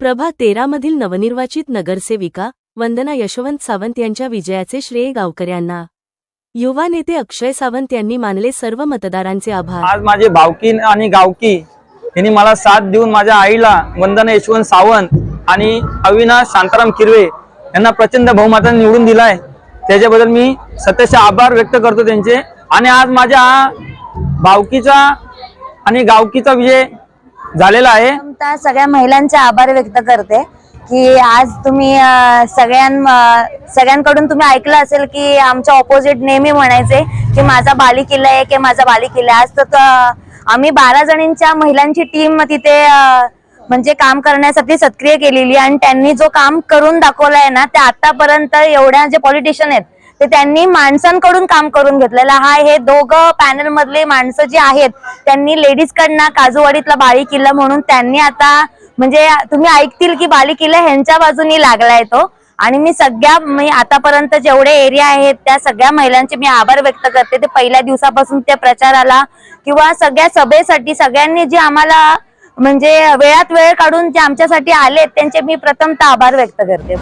प्रभाग 13 मधील नवनिर्वाचित नगरसेविका वंदना यशवंत सावंत यांच्या विजयाचे श्रेय गावकऱ्यांना। युवा नेते अक्षय सावंत यांनी मानले सर्व मतदारांचे आभार। आज माझे भावकी आणि गावकी यांनी मला साथ देऊन माझ्या आईला वंदना यशवंत सावंत आणि अविनाश शांताराम किरवे यांना प्रचंड बहुमताने निवडून दिलाय। त्याच्याबद्दल मी सतत आभार व्यक्त करतो त्यांचे। आणि आज माझ्या भावकीचा आणि गावकीचा विजय झालेला आहे। सगळ्या महिलांचे आभार व्यक्त करते की आज तुम्ही सगळ्यांकडून तुम्ही ऐकलं असेल की आमच्या ऑपोजिट नेहमी म्हणायचे की माझा बाली किल्ला आहे की माझा बाली किल्ला। आज तर आम्ही 12 जणींच्या महिलांची टीम तिथे म्हणजे काम करण्यासाठी सक्रिय केलेली आणि त्यांनी जो काम करून दाखवलाय ना ते आतापर्यंत एवढ्या जे पॉलिटिशियन आहेत ते त्यांनी माणसांकडून काम करून घेतलेला हा। हे दोघं पॅनल मधले माणसं जे आहेत त्यांनी लेडीज कडनं काजूवाडीतला बाली किल्ला म्हणून त्यांनी आता म्हणजे तुम्ही ऐकतील की बाली किल्ला ह्यांच्या बाजूनी लागलाय तो। आणि मी आतापर्यंत जेवढे एरिया आहेत त्या सगळ्या महिलांचे मी आभार व्यक्त करते। ते पहिल्या दिवसापासून ते प्रचाराला किंवा सगळ्या सभेसाठी सगळ्यांनी जे आम्हाला म्हणजे वेळात वेळ काढून जे आमच्यासाठी आले त्यांचे मी प्रथमतः आभार व्यक्त करते।